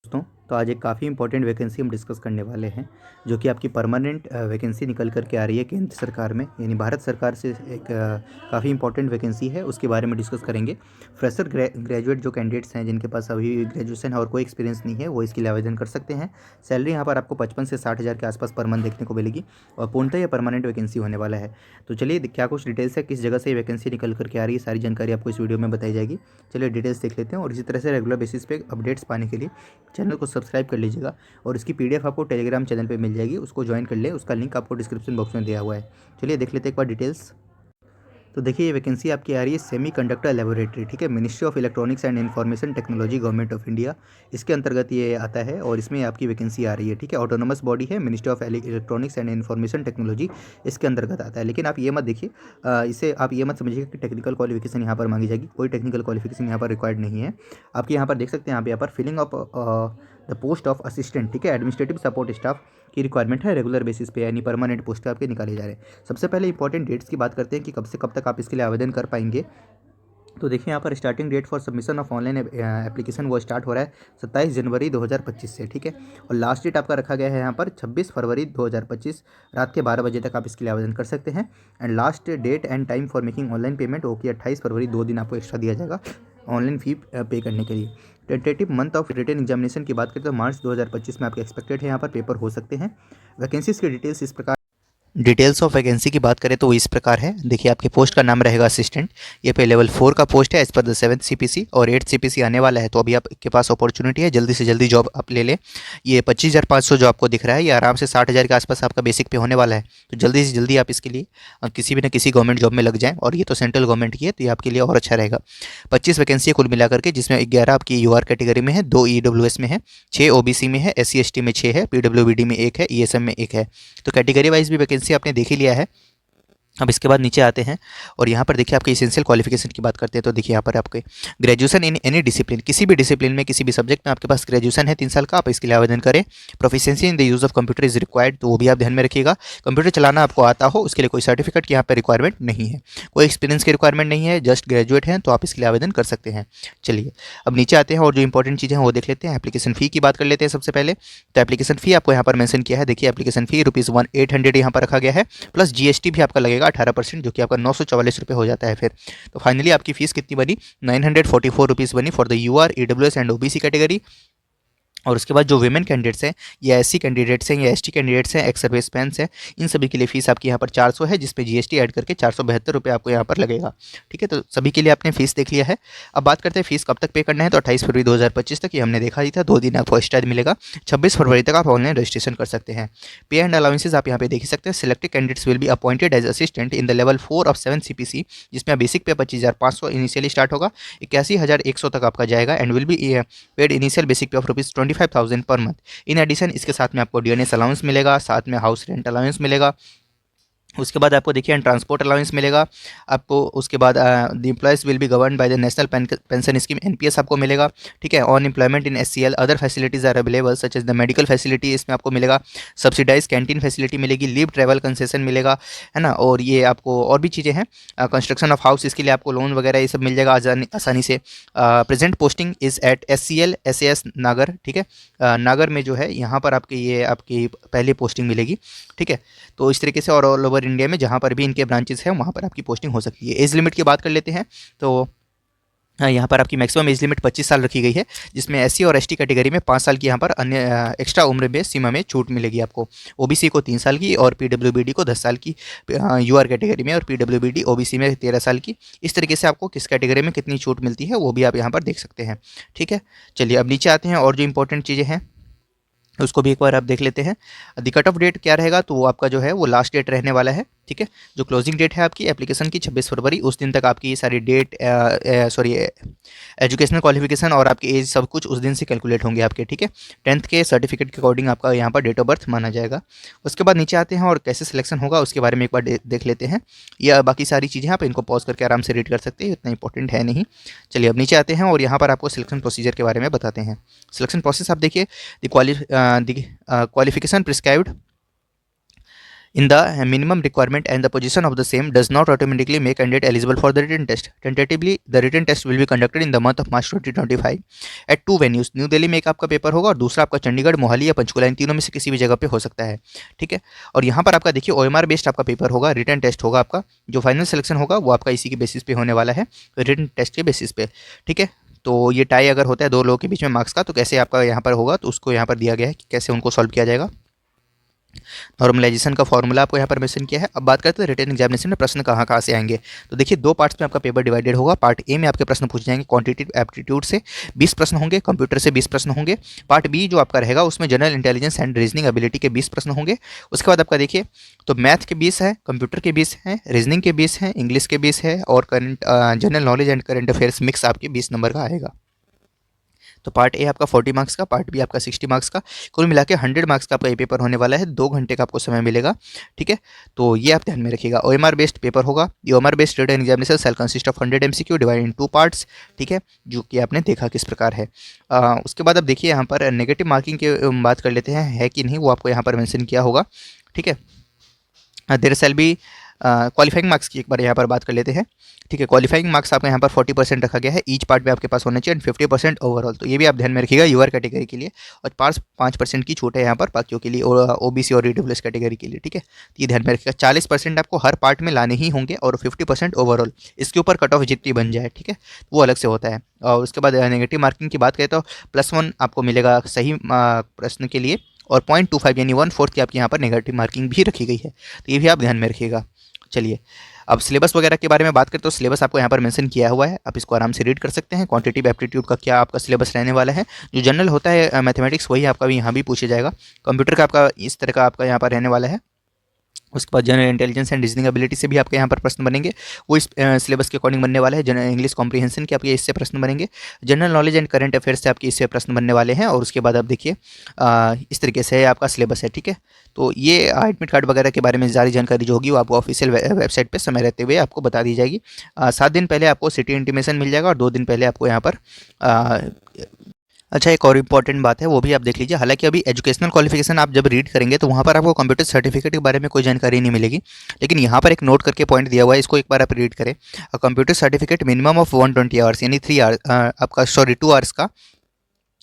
दोस्तों, तो आज एक काफ़ी इंपॉर्टेंट वैकेंसी हम डिस्कस करने वाले हैं, जो कि आपकी परमानेंट वैकेंसी निकल कर के आ रही है केंद्र सरकार में, यानी भारत सरकार से एक काफ़ी इंपॉर्टेंट वैकेंसी है, उसके बारे में डिस्कस करेंगे। फ्रेशर ग्रेजुएट जो कैंडिडेट्स हैं, जिनके पास अभी ग्रेजुएशन है और कोई एक्सपीरियंस नहीं है, वो इसके लिए आवेदन कर सकते हैं। सैलरी यहाँ पर आपको 55 से 60 हज़ार के आसपास पर मंथ देखने को मिलेगी और पूर्णतः ये परमानेंट वैकेंसी होने वाला है। तो चलिए क्या कुछ डिटेल्स है, किस जगह से ये वैकेंसी निकल करके आ रही है, सारी जानकारी आपको इस वीडियो में बताई जाएगी। चलिए डिटेल्स देख लेते हैं और इसी तरह से रेगुलर बेसिस पे अपडेट्स पाने के लिए चैनल को सब्सक्राइब कर लीजिएगा और इसकी पीडीएफ आपको टेलीग्राम चैनल पे मिल जाएगी, उसको ज्वाइन कर ले, उसका लिंक आपको डिस्क्रिप्शन बॉक्स में दिया हुआ है। चलिए देख लेते हैं एक बार डिटेल्स। तो देखिए ये वैकेंसी आपकी आ रही है सेमी कंडक्टर लेबोरेटरी, ठीक है, ministry of electronics and information technology, government of India, इसके अंतर्गत ये आता है और इसमें आपकी वैकेंसी आ रही है, ठीक है। ऑटोनोमस बॉडी है, ministry of electronics and information technology इसके अंतर्गत आता है। लेकिन आप ये मत देखिए, इसे आप ये मत समझिए कि टेक्निकल क्वालिफिकेशन यहाँ पर मांगी जाएगी, कोई टेक्निकल क्वालिफिकेशन यहाँ पर रिक्वायर्ड नहीं है। आपके यहाँ पर देख सकते हैं, यहाँ पर filling of the post of assistant, ठीक है, एडमिनिस्ट्रेटिव सपोर्ट स्टाफ की रिक्वायरमेंट है रेगुलर बेसिस पे, यानी परमानेंट पोस्ट आपके निकाले जा रहे हैं। सबसे पहले इंपॉर्टेंट डेट्स की बात करते हैं कि कब से कब तक आप इसके लिए आवेदन कर पाएंगे। तो देखिए यहाँ पर starting date for submission of online application वो स्टार्ट हो रहा है 27 जनवरी 2025 से, ठीक है। और लास्ट डेट आपका रखा गया है यहाँ पर 26 फरवरी 2025 रात के 12 बजे तक आप इसके लिए आवेदन कर सकते हैं। And last date and time for making online payment वो कि 28 फरवरी, 2 दिन आपको एक्स्ट्रा दिया जाएगा ऑनलाइन फ़ी पे करने के लिए। Tentative month of written examination की बात करें तो मार्च 2025 में आपके एक्सपेक्टेड है यहाँ पर पेपर हो सकते हैं। वैकेंसीज की डिटेल्स इस प्रकार, डिटेल्स ऑफ वैकेंसी की बात करें तो वो इस प्रकार है। देखिए आपके पोस्ट का नाम रहेगा असिस्टेंट, ये पे लेवल 4 का पोस्ट है as per the 7th CPC और 8th CPC आने वाला है, तो अभी आपके पास अपॉर्चुनिटी है, जल्दी से जल्दी जॉब आप ले लें। ये 25,500 जो आपको दिख रहा है, ये आराम से 60,000 के आसपास आपका बेसिक पे होने वाला है, तो जल्दी से जल्दी आप इसके लिए किसी भी ना किसी गवर्नमेंट जॉब में लग जाएँ, और ये तो सेंट्रल गवर्नमेंट की है, तो ये आपके लिए और अच्छा रहेगा। 25 वैकेंसी कुल मिलाकर के, जिसमें 11 आपकी UR कैटेगरी में है, 2 EWS में है, 6 OBC में है, SC ST में 6 है, PWBD में 1 है, ESM में 1 है। तो कैटेगरी वाइज भी वैकेंसी आपने देख ही लिया है। अब इसके बाद नीचे आते हैं और यहाँ पर देखिए आपके एसेंशियल क्वालिफिकेशन की बात करते हैं, तो देखिए यहाँ पर आपके ग्रेजुएशन इन एनी डिसिप्लिन, किसी भी डिसिप्लिन में, किसी भी सब्जेक्ट में आपके पास ग्रेजुएशन है 3 साल का, आप इसके लिए आवेदन करें। Proficiency in the use of computer is required, तो वो भी आप ध्यान में रखिएगा, कंप्यूटर चलाना आपको आता हो, उसके लिए कोई सर्टिफिकेट की यहाँ पर रिक्वायरमेंट नहीं है, कोई एक्सपीरियंस की रिक्वायरमेंट नहीं है, जस्ट ग्रेजुएट हैं तो आप इसके लिए आवेदन कर सकते हैं। चलिए अब नीचे आते हैं और जो इंपॉर्टेंट चीज़ें हैं वो देख लेते हैं। एप्लीकेशन फ़ी की बात कर लेते हैं सबसे पहले। तो एप्लीकेशन फ़ी आपको यहाँ पर मेंशन किया है, देखिए एप्लीकेशन फ़ी ₹800 यहाँ पर रखा गया है, प्लस GST भी आपका लगेगा 18%, जो कि आपका 944 रुपये हो जाता है फिर। तो फाइनली आपकी फीस कितनी बनी, 944 रुपीज़ बनी for the UR EWS and OBC category. और उसके बाद जो वीमेन कैंडिडेट्स हैं या SC कैंडिडेट्स हैं या ST कैंडिडेट्स हैं, एक्स सर्विसमेंस हैं, इन सभी के लिए फीस आपकी यहाँ पर 400 है, जिसपे GST ऐड करके 472 रुपये आपको यहाँ पर लगेगा, ठीक है। तो सभी के लिए आपने फीस देख लिया है। अब बात करते हैं फीस कब तक पे करना है, तो 28 फरवरी 2025 तक, ये हमने देखा ही था, 2 दिन आपको एक्स्ट्रा मिलेगा। 26 फरवरी तक आप ऑनलाइन रजिस्ट्रेशन कर सकते हैं। पे एंड अलाउंसेज आप यहाँ पे देख सकते हैं। Selected candidates will be appointed as assistant in the level 4 of 7th CPC, जिसमें बेसिक पे 25,500 इनिशियली स्टार्ट होगा, 81,100 तक आपका जाएगा, and will be paid initial basic pay of ₹25,000 per month. In addition इसके साथ में आपको DNS अलाउंस मिलेगा, साथ में हाउस रेंट अलाउंस मिलेगा, उसके बाद आपको देखिए ट्रांसपोर्ट अलाउंस मिलेगा आपको। उसके बाद the employees will be govern by the national pension scheme, NPS आपको मिलेगा, ठीक है। On employment in SCL other facilities are available such as the medical facility, इसमें आपको मिलेगा। सब्सिडाइज कैंटीन फैसिलिटी मिलेगी, लीव ट्रैवल कंसेशन मिलेगा, है ना। और ये आपको और भी चीज़ें हैं, कंस्ट्रक्शन ऑफ हाउस, इसके लिए आपको लोन वगैरह ये सब मिल जाएगा आसानी से। Present posting is at SCL SAS नागर, ठीक है। नागर में जो है यहाँ पर आपकी ये आपकी पहली पोस्टिंग मिलेगी, ठीक है। तो इस तरीके से और ऑल ओवर इंडिया में जहाँ पर भी इनके ब्रांचेस हैं वहाँ पर आपकी पोस्टिंग हो सकती है। एज लिमिट की बात कर लेते हैं, तो यहाँ पर आपकी मैक्सिमम एज लिमिट 25 साल रखी गई है, जिसमें SC और ST कैटेगरी में 5 साल की यहाँ पर अन्य एक्स्ट्रा उम्र में सीमा में छूट मिलेगी आपको। OBC को 3 साल की और PWBD को 10 साल की, UR कैटेगरी में, और PWBD OBC में 13 साल की। इस तरीके से आपको किस कैटेगरी में कितनी छूट मिलती है वो भी आप यहाँ पर देख सकते हैं, ठीक है। चलिए अब नीचे आते हैं और जो इंपॉर्टेंट चीज़ें हैं उसको भी एक बार आप देख लेते हैं। द कट ऑफ डेट क्या रहेगा, तो वो आपका जो है वो लास्ट डेट रहने वाला है, ठीक है। जो क्लोजिंग डेट है आपकी एप्लीकेशन की 26 फरवरी, उस दिन तक आपकी ये सारी डेट सॉरी एजुकेशनल क्वालिफिकेशन और आपकी एज सब कुछ उस दिन से कैलकुलेट होंगे आपके, ठीक है। 10th के सर्टिफिकेट के अकॉर्डिंग आपका यहाँ पर डेट ऑफ बर्थ माना जाएगा। उसके बाद नीचे आते हैं और कैसे सिलेक्शन होगा उसके बारे में एक बार देख लेते हैं। या बाकी सारी चीज़ें आप इनको पॉज करके आराम से रीड कर सकते हैं, इतना इंपॉर्टेंट है नहीं। चलिए अब नीचे आते हैं और यहाँ पर आपको सिलेक्शन प्रोसीजर के बारे में बताते हैं। सिलेक्शन प्रोसेस आप देखिए, the qualification prescribed in the minimum requirement and the position of the same does not automatically make candidate eligible for the written test. Tentatively the written test will be conducted in the month of March 2025 at two venues. New Delhi में एक आपका paper होगा और दूसरा आपका चंडीगढ़, मोहाली या पंचकुला, इन तीनों में से किसी भी जगह पे हो सकता है, ठीक है। और यहाँ पर आपका देखिए OMR बेस्ड आपका पेपर होगा, रिटन टेस्ट होगा आपका, जो फाइनल सिलेक्शन होगा वो आपका इसी के बेसिस पे होने वाला है, रिटन टेस्ट के बेसिस पे, ठीक है। तो ये टाई अगर होता है दो लोगों के बीच में मार्क्स का, तो कैसे आपका यहाँ पर होगा, तो उसको यहाँ पर दिया गया है कि कैसे उनको सॉल्व किया जाएगा। नॉर्मलाइजेशन का फॉर्मूला आपको यहाँ पर मेंशन किया है। अब बात करते हैं रिटन एग्जामिनेशन में प्रश्न कहाँ कहाँ से आएंगे। तो देखिए दो पार्ट्स में आपका पेपर डिवाइडेड होगा। पार्ट ए में आपके प्रश्न पूछे जाएंगे क्वांटिटेटिव एप्टीट्यूड से 20 प्रश्न होंगे, कंप्यूटर से 20 प्रश्न होंगे। पार्ट बी जो आपका रहेगा उसमें general intelligence and reasoning ability के 20 प्रश्न होंगे। उसके बाद आपका देखिए तो मैथ के 20 है, कंप्यूटर के 20 हैं, रीजनिंग के 20 हैं, इंग्लिश के 20 है और current general knowledge and current affairs mix आपके 20 नंबर का आएगा। तो पार्ट ए आपका 40 मार्क्स का, पार्ट बी आपका 60 मार्क्स का, कुल मिला के 100 मार्क्स का आपका ये पेपर होने वाला है। 2 घंटे का आपको समय मिलेगा, ठीक है। तो ये आप ध्यान में रखिएगा। OMR बेस्ड पेपर होगा। ये OMR based written examination shall consist of 100 MCQ divide in 2 parts, ठीक है, जो कि आपने देखा किस प्रकार है। उसके बाद अब देखिए यहाँ पर नेगेटिव मार्किंग की बात कर लेते हैं, है कि नहीं वो आपको यहाँ पर मैंशन किया होगा, ठीक है। There shall be qualifying marks की एक बार यहाँ पर बात कर लेते हैं, ठीक है। क्वालिफाइंग मार्क्स आपका यहाँ पर 40% रखा गया है, ईच पार्ट में आपके पास होना चाहिए, एंड 50% ओवरऑल। तो ये भी आप ध्यान में रखिएगा यूआर कैटेगरी के लिए, और 5% की छूट है यहाँ पर बाकियों के लिए, और OBC और EWS कैटेगरी के लिए, ठीक है। तो ये ध्यान में रखिएगा 40% आपको हर पार्ट में लाने ही होंगे और 50% ओवरऑल। इसके ऊपर कट ऑफ जितनी बन जाए, ठीक है, वो अलग से होता है। और उसके बाद नेगेटिव मार्किंग की बात करें तो +1 आपको मिलेगा सही प्रश्न के लिए, और 0.25 यानी 1/4 की आपकी यहाँ पर नेगेटिव मार्किंग भी रखी गई है। तो ये भी आप ध्यान में रखिएगा। चलिए अब सिलेबस वगैरह के बारे में बात करें तो सिलेबस आपको यहाँ पर मेंशन किया हुआ है, आप इसको आराम से रीड कर सकते हैं। क्वांटिटेटिव एप्टीट्यूड का क्या आपका सिलेबस रहने वाला है, जो जनरल होता है मैथमेटिक्स वही आपका भी यहाँ भी पूछा जाएगा। कंप्यूटर का आपका इस तरह का आपका यहाँ पर रहने वाला है। उसके बाद general intelligence and reasoning ability से भी आपके यहाँ पर प्रश्न बनेंगे, वो इस सिलेबस के अकॉर्डिंग बनने वाले हैं। जनरल इंग्लिश कॉम्प्रीहेंशन के आपके इससे प्रश्न बनेंगे। General knowledge and current affairs से आपके इससे प्रश्न बनने वाले हैं। और उसके बाद आप देखिए इस तरीके से आपका सिलेबस है, ठीक है। तो ये एडमिट कार्ड वगैरह के बारे में सारी जानकारी जो होगी वो आपको ऑफिशियल वेबसाइट पर समय रहते हुए आपको बता दी जाएगी। 7 दिन पहले आपको सिटी इंटीमेशन मिल जाएगा और 2 दिन पहले आपको यहाँ पर अच्छा एक और इम्पॉर्टेंट बात है वो भी आप देख लीजिए। हालांकि अभी एजुकेशनल क्वालिफिकेशन आप जब रीड करेंगे तो वहाँ पर आपको कंप्यूटर सर्टिफिकेट के बारे में कोई जानकारी नहीं मिलेगी, लेकिन यहाँ पर एक नोट करके पॉइंट दिया हुआ है, इसको एक बार आप रीड करें। Computer certificate minimum of 120 hours यानी 3 आवर्स आपका 2 आवर्स का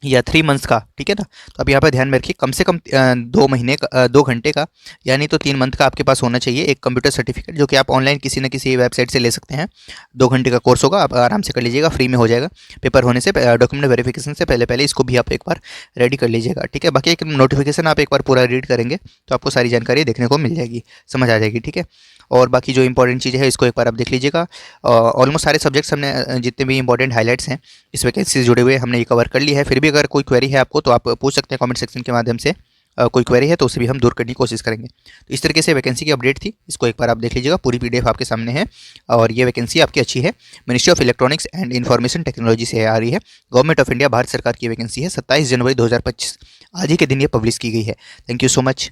या 3 मंथ्स का, ठीक है ना। तो आप यहाँ पर ध्यान में रखिए कम से कम 2 महीने का 2 घंटे का यानी तो 3 मंथ का आपके पास होना चाहिए एक कंप्यूटर सर्टिफिकेट, जो कि आप ऑनलाइन किसी न किसी वेबसाइट से ले सकते हैं। 2 घंटे का कोर्स होगा, आप आराम से कर लीजिएगा, फ्री में हो जाएगा। पेपर होने से डॉक्यूमेंट वेरिफिकेशन से पहले पहले इसको भी आप एक बार रेडी कर लीजिएगा, ठीक है। बाकी एक नोटिफिकेशन आप एक बार पूरा रीड करेंगे तो आपको सारी जानकारी देखने को मिल जाएगी, समझ आ जाएगी, ठीक है। और बाकी जो इंपॉर्टेंट चीज़ें हैं इसको एक बार आप देख लीजिएगा। ऑलमोस्ट सारे सब्जेक्ट्स हमने जितने भी इंपॉर्टेंट हाईलाइट्स हैं इस वैकेंसी से जुड़े हुए हमने ये कवर कर लिया है। फिर भी अगर कोई क्वेरी है आपको तो आप पूछ सकते हैं कमेंट सेक्शन के माध्यम से। कोई क्वेरी है तो उसे भी हम दूर करने की कोशिश करेंगे। तो इस तरीके से वैकेंसी की अपडेट थी, इसको एक बार आप देख लीजिएगा। पूरी PDF आपके सामने है और ये वैकेंसी आपकी अच्छी है। Ministry of electronics and information technology से आ रही है। गवर्नमेंट ऑफ इंडिया भारत सरकार की वैकेंसी है। 27 जनवरी 2025 आज ही के दिन ये पब्लिश की गई है। Thank you so much.